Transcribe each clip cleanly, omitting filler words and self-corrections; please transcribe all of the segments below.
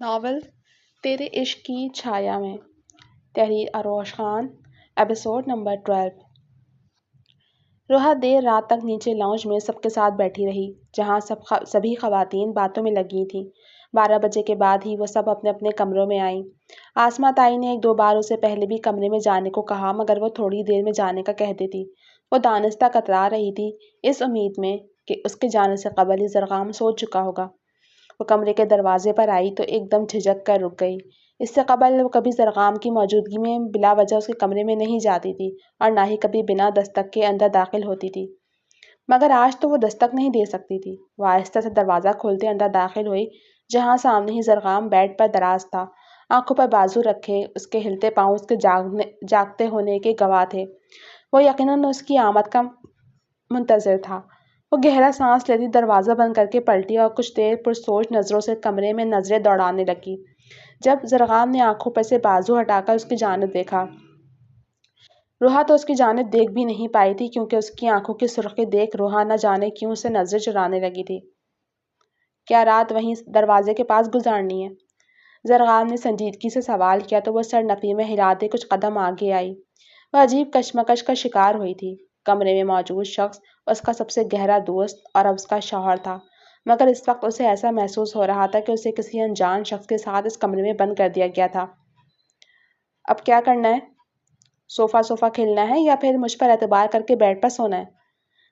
Novel تیرے عشق کی چھایا میں، تحریر اروش خان، ایپیسوڈ نمبر 12۔ روحا دیر رات تک نیچے لاؤنج میں سب کے ساتھ بیٹھی رہی، جہاں سبھی خواتین باتوں میں لگی تھیں۔ 12 بجے کے بعد ہی وہ سب اپنے اپنے کمروں میں آئیں۔ آسماں تائی نے 1-2 بار اسے پہلے بھی کمرے میں جانے کو کہا، مگر وہ تھوڑی دیر میں جانے کا کہہ دیتی۔ وہ دانستہ کترا رہی تھی، اس امید میں کہ اس کے جانے سے قبل ہی زرغام سو چکا ہوگا۔ وہ کمرے کے دروازے پر آئی تو ایک دم جھجک کر رک گئی۔ اس سے قبل وہ کبھی زرغام کی موجودگی میں بلا وجہ اس کے کمرے میں نہیں جاتی تھی اور نہ ہی کبھی بنا دستک کے اندر داخل ہوتی تھی، مگر آج تو وہ دستک نہیں دے سکتی تھی۔ وہ آہستہ سے دروازہ کھولتے اندر داخل ہوئی، جہاں سامنے ہی زرغام بیڈ پر دراز تھا، آنکھوں پر بازو رکھے۔ اس کے ہلتے پاؤں اس کے جاگتے ہونے کے گواہ تھے۔ وہ یقیناً اس کی آمد کا منتظر تھا۔ وہ گہرا سانس لیتی دروازہ بند کر کے پلٹی اور کچھ دیر پرسوچ نظروں سے کمرے میں نظریں دوڑانے لگی۔ جب زرغام نے آنکھوں پر سے بازو ہٹا کر اس کی جانب دیکھا، روحا تو اس کی جانب دیکھ بھی نہیں پائی تھی، کیونکہ اس کی آنکھوں کی سرخی دیکھ روحا نہ جانے کیوں اسے نظریں چرانے لگی تھی۔ کیا رات وہیں دروازے کے پاس گزارنی ہے؟ زرغام نے سنجیدگی سے سوال کیا تو وہ سر نفی میں ہلاتے کچھ قدم آگے آئی۔ وہ عجیب کشمکش کا شکار ہوئی تھی۔ کمرے میں موجود شخص اس کا سب سے گہرا دوست اور اب اس کا شوہر تھا، مگر اس وقت اسے ایسا محسوس ہو رہا تھا کہ اسے کسی انجان شخص کے ساتھ اس کمرے میں بند کر دیا گیا تھا۔ اب کیا کرنا ہے؟ صوفہ کھیلنا ہے یا پھر مجھ پر اعتبار کر کے بیڈ پر سونا ہے؟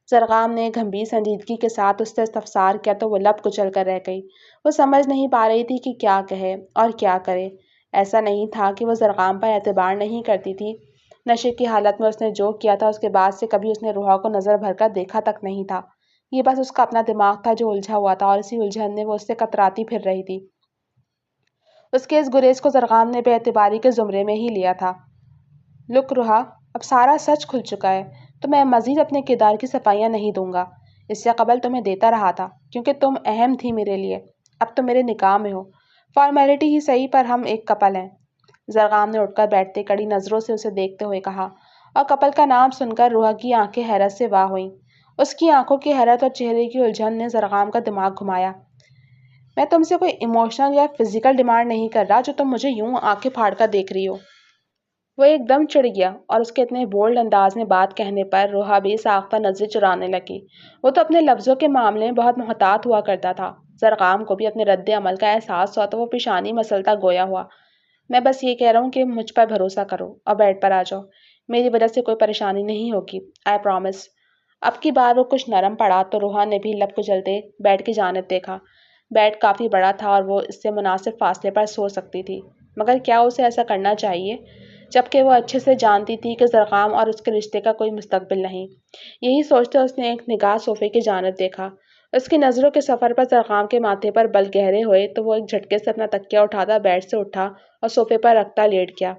زرغام نے گمبھیر سنجیدگی کے ساتھ اس سے استفسار کیا تو وہ لب کچل کر رہ گئی۔ وہ سمجھ نہیں پا رہی تھی کہ کیا کہے اور کیا کرے۔ ایسا نہیں تھا کہ وہ زرغام پر اعتبار نہیں کرتی تھی۔ نشے کی حالت میں اس نے جو کیا تھا، اس کے بعد سے کبھی اس نے روحا کو نظر بھر کر دیکھا تک نہیں تھا۔ یہ بس اس کا اپنا دماغ تھا جو الجھا ہوا تھا، اور اسی الجھن نے وہ اس سے کتراتی پھر رہی تھی۔ اس کے اس گریز کو زرغام نے بے اعتباری کے زمرے میں ہی لیا تھا۔ لک روحا، اب سارا سچ کھل چکا ہے، تو میں مزید اپنے کردار کی صفائیاں نہیں دوں گا۔ اس سے قبل تمہیں دیتا رہا تھا، کیونکہ تم اہم تھی میرے لیے۔ اب تم میرے نکاح میں ہو، فارمیلٹی ہی صحیح پر ہم ایک کپل ہیں۔ زرغام نے اٹھ کر بیٹھتے کڑی نظروں سے اسے دیکھتے ہوئے کہا، اور کپل کا نام سن کر روحا کی آنکھیں حیرت سے واہ ہوئیں۔ اس کی آنکھوں کی حیرت اور چہرے کی الجھن نے زرغام کا دماغ گھمایا۔ میں تم سے کوئی ایموشنل یا فزیکل ڈیمانڈ نہیں کر رہا جو تم مجھے یوں آنکھیں پھاڑ کر دیکھ رہی ہو۔ وہ ایک دم چڑھ گیا اور اس کے اتنے بولڈ انداز میں بات کہنے پر روحا بھی ساختہ نظریں چرانے لگی۔ وہ تو اپنے لفظوں کے معاملے میں بہت محتاط ہوا کرتا تھا۔ زرغام کو بھی اپنے رد عمل کا احساس ہوا تو وہ پیشانی مسلتا گویا ہوا، میں بس یہ کہہ رہا ہوں کہ مجھ پر بھروسہ کرو اور بیڈ پر آ جاؤ۔ میری وجہ سے کوئی پریشانی نہیں ہوگی، آئی پرامس۔ اب کی بار وہ کچھ نرم پڑا تو روحا نے بھی لب کچلتے بیڈ کی جانب دیکھا۔ بیڈ کافی بڑا تھا اور وہ اس سے مناسب فاصلے پر سو سکتی تھی، مگر کیا اسے ایسا کرنا چاہیے، جبکہ وہ اچھے سے جانتی تھی کہ زرغام اور اس کے رشتے کا کوئی مستقبل نہیں؟ یہی سوچتے اس نے ایک نگاہ صوفے کی جانب دیکھا۔ اس کی نظروں کے سفر پر زرغام کے ماتھے پر بل گہرے ہوئے تو وہ ایک جھٹکے سے اپنا تکیہ اٹھاتا بیڈ سے اٹھا اور صوفے پر رکھتا لیٹ گیا۔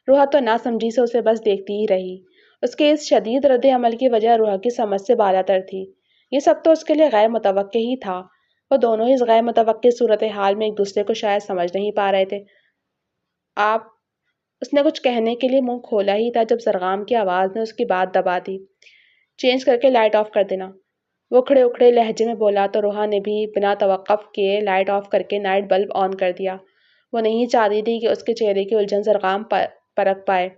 روحا تو نہ سمجھی سے اسے بس دیکھتی ہی رہی۔ اس کے اس شدید رد عمل کی وجہ روحا کی سمجھ سے بالاتر تھی۔ یہ سب تو اس کے لیے غیر متوقع ہی تھا۔ وہ دونوں اس غیر متوقع صورتحال میں ایک دوسرے کو شاید سمجھ نہیں پا رہے تھے۔ آپ، اس نے کچھ کہنے کے لیے منہ کھولا ہی تھا جب زرغام کی آواز نے اس کی بات دبا دی۔ چینج کر کے لائٹ آف کر دینا، وہ کھڑے اکھڑے لہجے میں بولا تو روحا نے بھی بنا توقف کیے لائٹ آف کر کے نائٹ بلب آن کر دیا۔ وہ نہیں چاہتی تھی کہ اس کے چہرے کی الجھن زرغام پرکھ پائے۔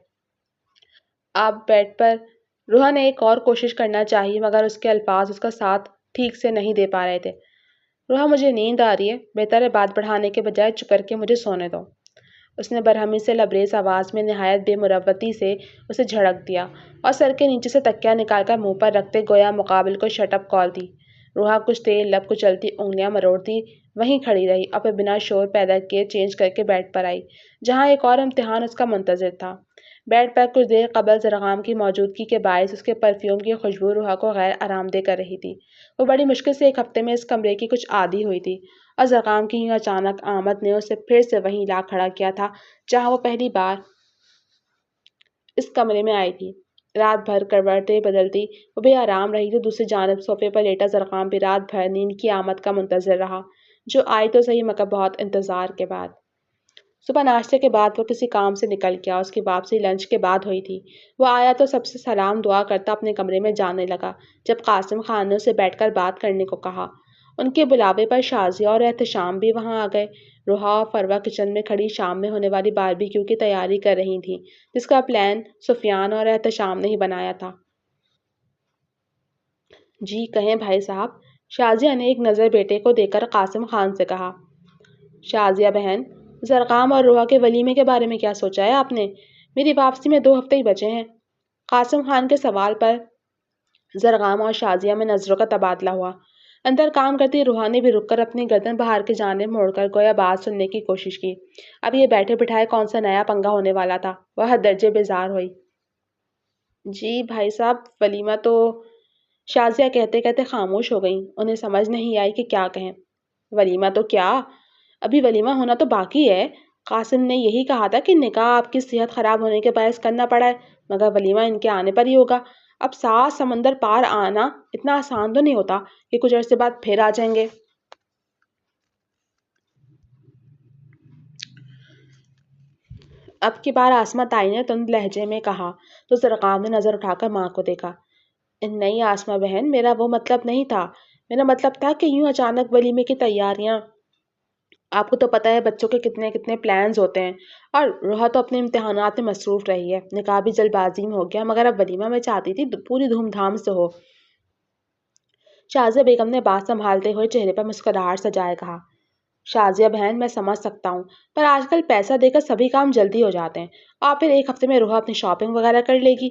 آپ بیڈ پر، روحا نے ایک اور کوشش کرنا چاہی، مگر اس کے الفاظ اس کا ساتھ ٹھیک سے نہیں دے پا رہے تھے۔ روحا، مجھے نیند آ رہی ہے، بہتر ہے بات بڑھانے کے بجائے چپ کر کے مجھے سونے دو۔ اس نے برہمی سے لبریز آواز میں نہایت بے مروتی سے اسے جھڑک دیا اور سر کے نیچے سے تکیہ نکال کر منہ پر رکھتے گویا مقابل کو شٹ اپ کال دی۔ روحا کچھ دیر لب کچلتی انگلیاں مروڑتی وہیں کھڑی رہی اور پھر بنا شور پیدا کیے چینج کر کے بیڈ پر آئی، جہاں ایک اور امتحان اس کا منتظر تھا۔ بیڈ پر کچھ دیر قبل زرغام کی موجودگی کے باعث اس کے پرفیوم کی خوشبو روحا کو غیر آرام دہ کر رہی تھی۔ وہ بڑی مشکل سے ایک ہفتے میں اس کمرے کی کچھ عادی ہوئی تھی، اور زرغام کی یوں اچانک آمد نے اسے پھر سے وہیں لا کھڑا کیا تھا جہاں وہ پہلی بار اس کمرے میں آئی تھی۔ رات بھر کروٹیں بدلتی وہ بے آرام رہی تو دوسری جانب صوفے پر لیٹا زرغام بھی رات بھر نیند کی آمد کا منتظر رہا، جو آئی تو صحیح مگر بہت انتظار کے بعد۔ صبح ناشتے کے بعد وہ کسی کام سے نکل گیا، اس کی واپسی لنچ کے بعد ہوئی تھی۔ وہ آیا تو سب سے سلام دعا کرتا اپنے کمرے میں جانے لگا۔ جب قاسم خان نے اسے بیٹھ کر بات کرنے کو کہا ان کے بلاوے پر شازیہ اور احتشام بھی وہاں آ گئے۔ روحا اور فروہ کچن میں کھڑی شام میں ہونے والی باربیکیو کی تیاری کر رہی تھیں، جس کا پلان سفیان اور احتشام نے ہی بنایا تھا۔ جی کہیں بھائی صاحب، شازیہ نے ایک نظر بیٹے کو دے کر قاسم خان سے کہا۔ شازیہ بہن، زرقام اور روحا کے ولیمے کے بارے میں کیا سوچا ہے آپ نے؟ میری واپسی میں 2 ہفتے ہی بچے ہیں۔ قاسم خان کے سوال پر زرقام اور شازیہ میں نظروں کا تبادلہ ہوا۔ اندر کام کرتی روحا نے بھی رک کر اپنی گردن باہر کی جانب موڑ کر گویا بات سننے کی کوشش کی۔ اب یہ بیٹھے بٹھائے کون سا نیا پنگا ہونے والا تھا؟ وہ حد درجے بیزار ہوئی۔ جی بھائی صاحب، ولیمہ تو… شازیہ کہتے کہتے خاموش ہو گئیں۔ انہیں سمجھ نہیں آئی کہ کیا کہیں۔ ولیمہ تو کیا؟ ابھی ولیمہ ہونا تو باقی ہے۔ قاسم نے یہی کہا تھا کہ نکاح آپ کی صحت خراب ہونے کے باعث کرنا پڑا ہے، مگر ولیمہ ان کے آنے پر ہی ہوگا۔ اب 7 سمندر پار آنا اتنا آسان تو نہیں ہوتا کہ کچھ عرصے بعد پھر آ جائیں گے۔ اب کی بار آسمہ تائی نے تند لہجے میں کہا تو زرقام نے نظر اٹھا کر ماں کو دیکھا۔ نہیں آسمہ بہن، میرا وہ مطلب نہیں تھا۔ میرا مطلب تھا کہ یوں اچانک ولیمے کی تیاریاں… آپ کو تو پتہ ہے بچوں کے کتنے کتنے پلانز ہوتے ہیں، اور روحا تو اپنے امتحانات میں مصروف رہی ہے۔ نکاح بھی جلد بازی میں ہو گیا، مگر اب ولیمہ میں چاہتی تھی پوری دھوم دھام سے ہو۔ شازیہ بیگم نے بات سنبھالتے ہوئے چہرے پر مسکراہٹ سجائے کہا۔ شازیہ بہن، میں سمجھ سکتا ہوں، پر آج کل پیسہ دے کر سبھی کام جلدی ہو جاتے ہیں، اور پھر 1 ہفتے میں روحا اپنی شاپنگ وغیرہ کر لے گی۔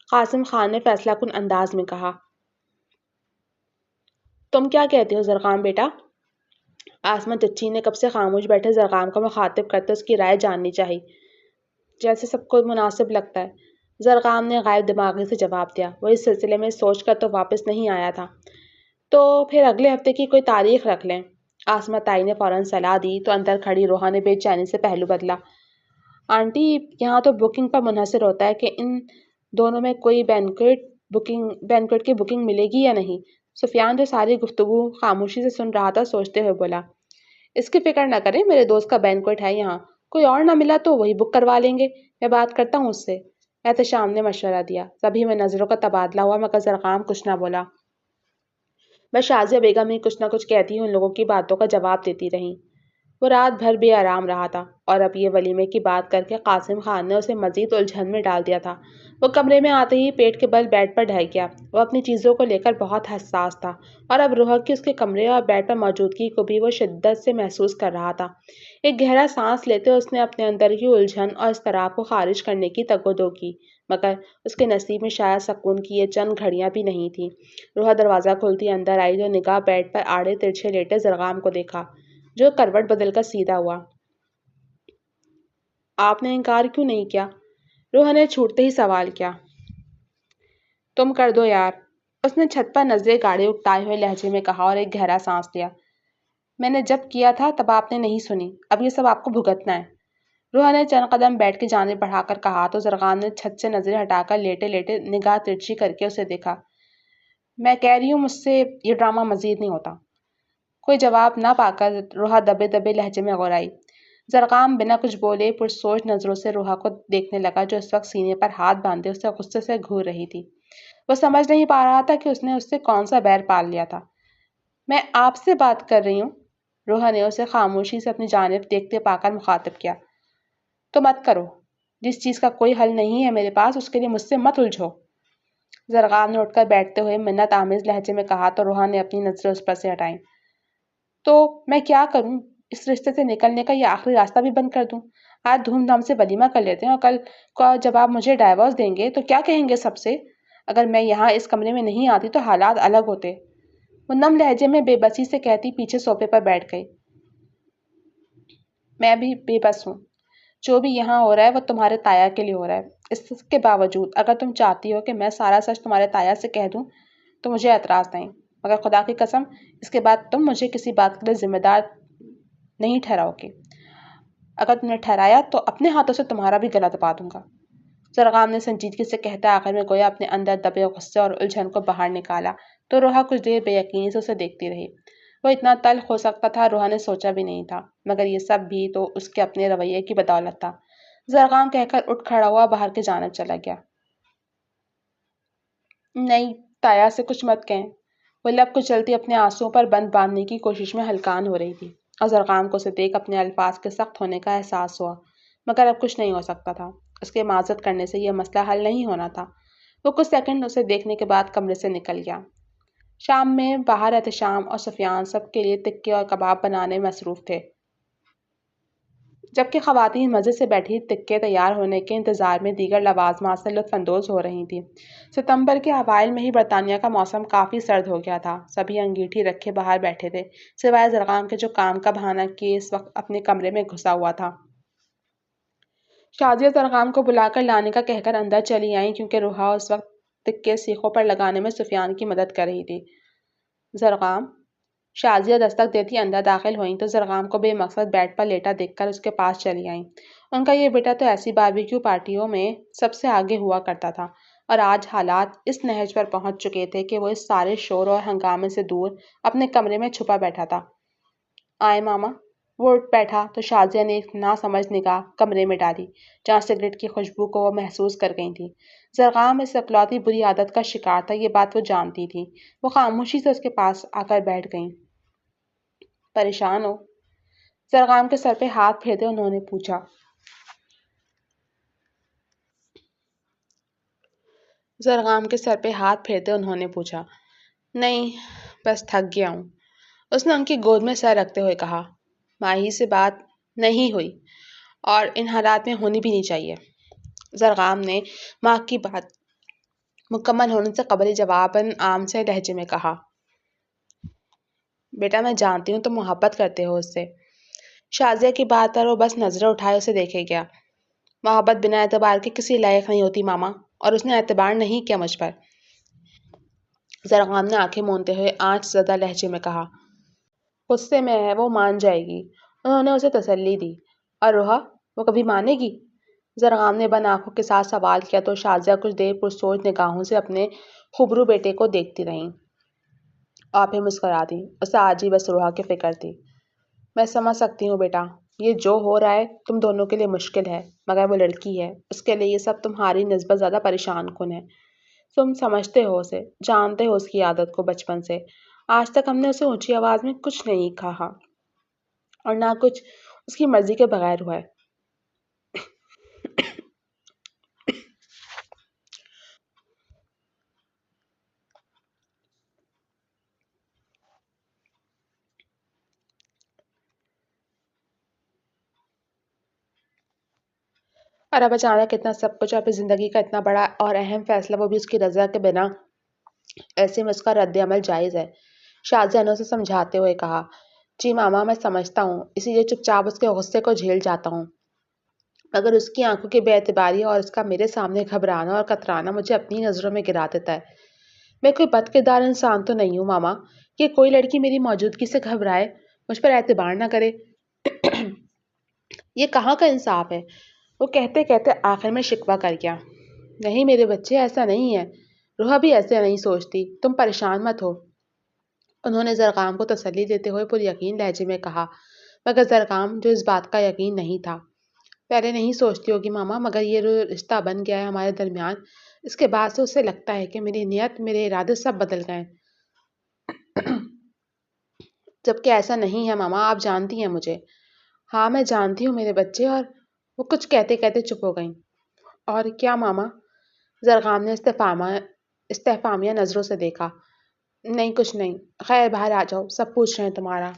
قاسم خان نے فیصلہ کن انداز میں کہا۔ تم کیا کہتے ہو زرقام بیٹا؟ آسمہ چچی نے کب سے خاموش بیٹھے زرقام کو مخاطب کرتے اس کی رائے جاننی چاہی۔ جیسے سب کو مناسب لگتا ہے، زرقام نے غائب دماغی سے جواب دیا۔ وہ اس سلسلے میں سوچ کر تو واپس نہیں آیا تھا۔ تو پھر اگلے ہفتے کی کوئی تاریخ رکھ لیں۔ آسمہ تائی نے فوراً صلاح دی تو اندر کھڑی روحا نے بے چینی سے پہلو بدلا۔ آنٹی، یہاں تو بکنگ پر منحصر ہوتا ہے کہ ان دونوں میں کوئی بینکویٹ کی بکنگ ملے گی یا نہیں۔ سفیان جو ساری گفتگو خاموشی سے سن رہا تھا، سوچتے ہوئے بولا۔ اس کی فکر نہ کریں، میرے دوست کا بینکویٹ ہے یہاں، کوئی اور نہ ملا تو وہی بک کروا لیں گے، میں بات کرتا ہوں اس سے۔ احتشام نے مشورہ دیا۔ سبھی میں نظروں کا تبادلہ ہوا، مگر زرقام کچھ نہ بولا۔ بس شازیہ بیگم ہی کچھ نہ کچھ کہتی ان لوگوں کی باتوں کا جواب دیتی رہیں۔ وہ رات بھر بے آرام رہا تھا، اور اب یہ ولیمے کی بات کر کے قاسم خان نے اسے مزید الجھن میں ڈال دیا تھا۔ وہ کمرے میں آتے ہی پیٹ کے بل بیڈ پر ڈھہ گیا۔ وہ اپنی چیزوں کو لے کر بہت حساس تھا، اور اب روحا کی اس کے کمرے اور بیڈ پر موجودگی کو بھی وہ شدت سے محسوس کر رہا تھا۔ ایک گہرا سانس لیتے اس نے اپنے اندر کی الجھن اور اضطراب کو خارج کرنے کی تگ و دو کی، مگر اس کے نصیب میں شاید سکون کی یہ چند گھڑیاں بھی نہیں تھیں۔ روحا دروازہ کھولتی اندر آئی تو نگاہ بیڈ پر آڑے ترچھے لیٹے زرقام کو دیکھا، جو کروٹ بدل کر سیدھا ہوا۔ آپ نے انکار کیوں نہیں کیا؟ روحا نے چھوٹتے ہی سوال کیا۔ تم کر دو یار، اس نے چھت پر نظریں گاڑے اکتائے ہوئے لہجے میں کہا اور ایک گہرا سانس لیا۔ میں نے جب کیا تھا تب آپ نے نہیں سنی، اب یہ سب آپ کو بھگتنا ہے۔ روحا نے چند قدم بیڈ کی جانب بڑھا کر کہا تو زرقام نے چھت سے نظریں ہٹا کر لیٹے لیٹے نگاہ ترچھی کر کے اسے دیکھا۔ میں کہہ رہی ہوں مجھ سے یہ ڈرامہ مزید نہیں ہوتا۔ کوئی جواب نہ پا کر روحا دبے دبے لہجے میں غورائی۔ زرقام بنا کچھ بولے پرسوچ نظروں سے روحا کو دیکھنے لگا، جو اس وقت سینے پر ہاتھ باندھے اسے غصے سے گھور رہی تھی۔ وہ سمجھ نہیں پا رہا تھا کہ اس نے اس سے کون سا بیر پال لیا تھا۔ میں آپ سے بات کر رہی ہوں، روحا نے اسے خاموشی سے اپنی جانب دیکھتے پا کر مخاطب کیا۔ تو مت کرو، جس چیز کا کوئی حل نہیں ہے میرے پاس، اس کے لیے مجھ سے مت الجھو۔ زرقام نے اٹھ کر بیٹھتے ہوئے منت آمیز لہجے میں کہا تو روحا نے اپنی نظریں اس پر سے ہٹائیں۔ تو میں کیا کروں؟ اس رشتے سے نکلنے کا یہ آخری راستہ بھی بند کر دوں؟ آج دھوم دھام سے ولیمہ کر لیتے ہیں، اور کل کو جب آپ مجھے ڈائیورس دیں گے تو کیا کہیں گے سب سے؟ اگر میں یہاں اس کمرے میں نہیں آتی تو حالات الگ ہوتے۔ وہ نم لہجے میں بے بسی سے کہتی پیچھے صوفے پر بیٹھ گئی۔ میں بھی بے بس ہوں۔ جو بھی یہاں ہو رہا ہے وہ تمہارے تایا کے لیے ہو رہا ہے۔ اس کے باوجود اگر تم چاہتی ہو کہ میں سارا سچ تمہارے تایا سے کہہ دوں تو مجھے اعتراض نہیں، مگر خدا کی قسم اس کے بعد تم مجھے کسی بات کے لیے ذمہ دار نہیں ٹھہراؤ گے۔ اگر تم نے ٹھہرایا تو اپنے ہاتھوں سے تمہارا بھی گلا دبا دوں گا۔ زرقام نے سنجیدگی سے کہتا آخر میں گویا اپنے اندر دبے غصے اور الجھن کو باہر نکالا تو روحا کچھ دیر بے یقینی سے اسے دیکھتی رہی۔ وہ اتنا تلخ ہو سکتا تھا روحا نے سوچا بھی نہیں تھا، مگر یہ سب بھی تو اس کے اپنے رویے کی بدولت تھا۔ زرقام کہہ کر اٹھ کھڑا ہوا باہر کی جانب چلا گیا۔ نہیں، تایا سے کچھ مت کہیں، وہ لب کچلتی اپنے آنسوؤں پر بند باندھنے کی کوشش میں ہلکان ہو رہی تھی اور زرغام کو اسے دیکھ اپنے الفاظ کے سخت ہونے کا احساس ہوا، مگر اب کچھ نہیں ہو سکتا تھا۔ اس کے معذرت کرنے سے یہ مسئلہ حل نہیں ہونا تھا۔ وہ کچھ سیکنڈ اسے دیکھنے کے بعد کمرے سے نکل گیا۔ شام میں باہر احتشام اور سفیان سب کے لیے تکے اور کباب بنانے میں مصروف تھے، جبکہ خواتین مزے سے بیٹھی تکے تیار ہونے کے انتظار میں دیگر لوازمات سے لطف اندوز ہو رہی تھیں۔ ستمبر کے اوائل میں ہی برطانیہ کا موسم کافی سرد ہو گیا تھا۔ سبھی انگیٹھی رکھے باہر بیٹھے تھے، سوائے زرغام کے جو کام کا بہانہ کیے اس وقت اپنے کمرے میں گھسا ہوا تھا۔ شازیہ زرغام کو بلا کر لانے کا کہہ کر اندر چلی آئیں کیونکہ روحا اس وقت تکے سیخوں پر لگانے میں سفیان کی مدد کر رہی تھی۔ زرغام، شازیہ دستک دیتی اندر داخل ہوئیں تو زرغام کو بے مقصد بیڈ پر لیٹا دیکھ کر اس کے پاس چلی آئیں۔ ان کا یہ بیٹا تو ایسی باربیکیو پارٹیوں میں سب سے آگے ہوا کرتا تھا، اور آج حالات اس نہج پر پہنچ چکے تھے کہ وہ اس سارے شور اور ہنگامے سے دور اپنے کمرے میں چھپا بیٹھا تھا۔ آئے ماما۔ وہ اٹھ بیٹھا تو شازیہ نے ایک ناسمجھ نگاہ کمرے میں ڈالی جہاں سگریٹ کی خوشبو کو وہ محسوس کر گئی تھی۔ زرغام اس اکلوتی بری عادت کا شکار تھا، یہ بات وہ جانتی تھی۔ وہ خاموشی سے اس کے پاس آ کر بیٹھ گئیں۔ پریشان ہو؟ زرغام کے سر پہ ہاتھ پھیرتے انہوں نے پوچھا۔ نہیں، بس تھک گیا ہوں، اس نے ان کی گود میں سر رکھتے ہوئے کہا۔ ماہی سے بات نہیں ہوئی اور ان حالات میں ہونی بھی نہیں چاہیے، زرغام نے ماں کی بات مکمل ہونے سے قبل جواباً عام سے لہجے میں کہا۔ بیٹا میں جانتی ہوں تم محبت کرتے ہو اس سے۔ شازیہ کی بات پر وہ بس نظریں اٹھائے اسے دیکھے گیا۔ محبت بنا اعتبار کے کسی لائق نہیں ہوتی ماما، اور اس نے اعتبار نہیں کیا مجھ پر، زرغام نے آنکھیں موندتے ہوئے آنچ زدہ لہجے میں کہا۔ غصے میں ہے، وہ مان جائے گی، انہوں نے اسے تسلی دی۔ اور روحا، وہ کبھی مانے گی؟ زرغام نے بند آنکھوں کے ساتھ سوال کیا تو شازیہ کچھ دیر پرسوچ نگاہوں سے اپنے خوبرو بیٹے کو دیکھتی رہیں اور پھر مسکرا دیں۔ اسے آج ہی بس روحا کی فکر تھی۔ میں سمجھ سکتی ہوں بیٹا، یہ جو ہو رہا ہے تم دونوں کے لیے مشکل ہے، مگر وہ لڑکی ہے، اس کے لیے یہ سب تمہاری نسبت زیادہ پریشان کن ہے۔ تم سمجھتے ہو اسے، جانتے ہو اس کی عادت کو بچپن سے۔ آج تک ہم نے اسے اونچی آواز میں کچھ نہیں کہا اور نہ کچھ اس کی مرضی کے بغیر ہوا ہے۔ اور اب اچانک اتنا سب کچھ اور پھر زندگی کا اتنا بڑا اور اہم فیصلہ، وہ بھی اس کی رضا کے بنا، ایسے میں اس کا رد عمل جائز ہے، شازیہ نے اسے سمجھاتے ہوئے کہا۔ جی ماما، میں سمجھتا ہوں، اسی لیے چپ چاپ اس کے غصے کو جھیل جاتا ہوں، مگر اس کی آنکھوں کی بے اعتباری اور اس کا میرے سامنے گھبرانا اور کترانا مجھے اپنی نظروں میں گرا دیتا ہے۔ میں کوئی بد کردار انسان تو نہیں ہوں ماما کہ کوئی لڑکی میری موجودگی سے گھبرائے، مجھ پر اعتبار نہ کرے۔ یہ کہاں کا انصاف ہے؟ وہ کہتے کہتے آخر میں شکوہ کر گیا۔ نہیں میرے بچے، ایسا نہیں ہے، روحا بھی ایسے نہیں سوچتی، تم پریشان مت ہو، انہوں نے زرغام کو تسلی دیتے ہوئے پر یقین لہجے میں کہا۔ مگر زرغام، جو اس بات کا یقین نہیں تھا، پہلے نہیں سوچتی ہوگی ماما، مگر یہ جو رشتہ بن گیا ہے ہمارے درمیان، اس کے بعد سے اسے لگتا ہے کہ میری نیت، میرے ارادے سب بدل گئے، جبکہ ایسا نہیں ہے ماما، آپ جانتی ہیں مجھے۔ ہاں میں جانتی ہوں میرے بچے، اور وہ کچھ کہتے کہتے چپ ہو گئیں۔ اور کیا ماما؟ زرغام نے استفہامیہ نظروں سے دیکھا۔ نہیں کچھ نہیں، خیر باہر آ جاؤ، سب پوچھ رہے ہیں تمہارا۔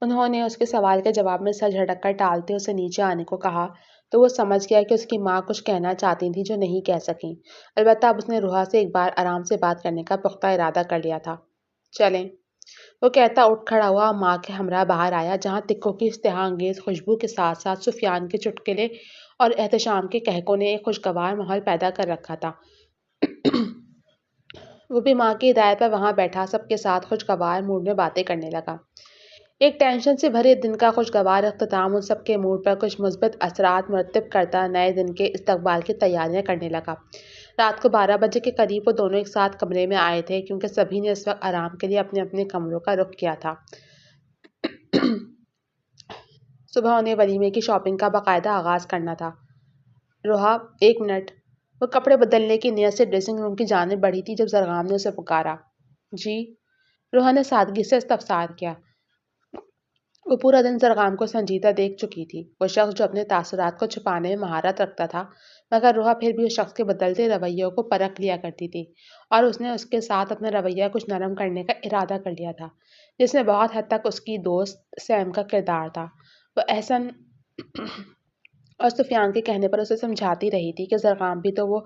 انہوں نے اس کے سوال کے جواب میں سر جھٹک کر ٹالتے اسے نیچے آنے کو کہا تو وہ سمجھ گیا کہ اس کی ماں کچھ کہنا چاہتی تھی جو نہیں کہہ سکیں۔ البتہ اب اس نے روحا سے ایک بار آرام سے بات کرنے کا پختہ ارادہ کر لیا تھا۔ چلیں، وہ کہتا اٹھ کھڑا ہوا اور ماں کے ہمراہ باہر آیا جہاں تکوں کی اشتہا انگیز خوشبو کے ساتھ ساتھ سفیان کے چٹکلے اور احتشام کے کہکوں نے ایک خوشگوار ماحول پیدا کر رکھا تھا۔ وہ بھی ماں کی ہدایت پر وہاں بیٹھا سب کے ساتھ خوشگوار موڈ میں باتیں کرنے لگا۔ ایک ٹینشن سے بھرے دن کا خوشگوار اختتام ان سب کے موڈ پر کچھ مثبت اثرات مرتب کرتا نئے دن کے استقبال کی تیاریاں کرنے لگا۔ رات کو 12 بجے کے قریب وہ دونوں ایک ساتھ کمرے میں آئے تھے کیونکہ سبھی نے اس وقت آرام کے لیے اپنے اپنے کمروں کا رخ کیا تھا۔ صبح انہیں ولیمے کی شاپنگ کا باقاعدہ آغاز کرنا تھا۔ روحا، 1 منٹ، وہ کپڑے بدلنے کی نیت سے ڈریسنگ روم کی جانب بڑھی تھی جب زرغام نے اسے پکارا۔ جی؟ روحا نے سادگی سے استفسار کیا۔ وہ پورا دن زرغام کو سنجیدہ دیکھ چکی تھی، وہ شخص جو اپنے تاثرات کو چھپانے میں مہارت رکھتا تھا، مگر روحا پھر بھی اس شخص کے بدلتے رویوں کو پرکھ لیا کرتی تھی، اور اس نے اس کے ساتھ اپنا رویہ کچھ نرم کرنے کا ارادہ کر لیا تھا، جس میں بہت حد تک اس کی دوست سیم کا کردار تھا۔ وہ احسن اور سفیان کے کہنے پر اسے سمجھاتی رہی تھی کہ زرغام بھی تو وہ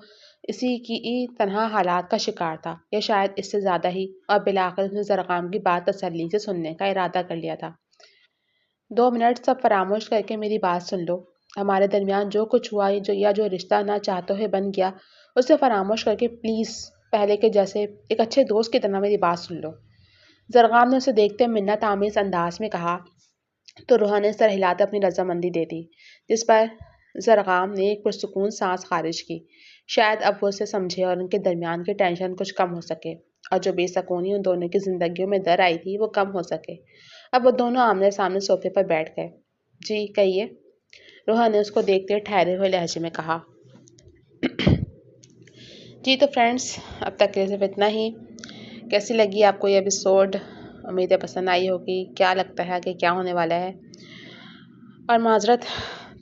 اسی کی تنہا حالات کا شکار تھا، یا شاید اس سے زیادہ ہی، اور بالآخر اس نے زرغام کی بات تسلی سے سننے کا ارادہ کر لیا تھا۔ 2 منٹ سب فراموش کر کے میری بات سن لو۔ ہمارے درمیان جو کچھ ہوا جو رشتہ نہ چاہتے ہوئے بن گیا، اسے فراموش کر کے پلیز پہلے کے جیسے ایک اچھے دوست کی طرح میری بات سن لو۔ زرغام نے اسے دیکھتے منت آمیز انداز میں کہا تو روحا نے سر ہلاتے اپنی رضامندی دے دی، جس پر زرغام نے ایک پرسکون سانس خارج کی۔ شاید اب وہ اسے سمجھے اور ان کے درمیان کی ٹینشن کچھ کم ہو سکے، اور جو بے سکونی ان دونوں کی زندگیوں میں در آئی تھی وہ کم ہو سکے۔ اب وہ دونوں آمنے سامنے صوفے پر بیٹھ گئے۔ جی کہیے، روحا نے اس کو دیکھتے ٹھہرے ہوئے لہجے میں کہا۔ جی تو فرینڈس، اب تک کے صرف اتنا ہی۔ کیسی لگی آپ کو یہ ایپیسوڈ؟ امیدیں پسند آئی ہوگی۔ کیا لگتا ہے کہ کیا ہونے والا ہے؟ اور معذرت،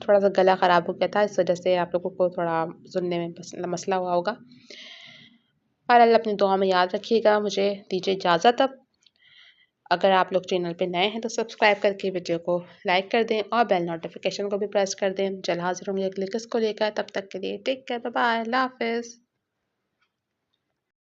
تھوڑا سا گلا خراب ہو گیا تھا، اس وجہ سے آپ لوگوں کو تھوڑا سننے میں مسئلہ ہوا ہوگا۔ اور اللہ اپنی دعا میں یاد رکھیے گا۔ مجھے دیجیے اجازت اب۔ اگر آپ لوگ چینل پہ نئے ہیں تو سبسکرائب کر کے ویڈیو کو لائک کر دیں اور بیل نوٹیفیکیشن کو بھی پریس کر دیں۔ جلد حاضر ہوں گے اگلے قسط کو لے کر، تب تک کے لیے ٹیک کیئر، بائے بائے، اللہ حافظ۔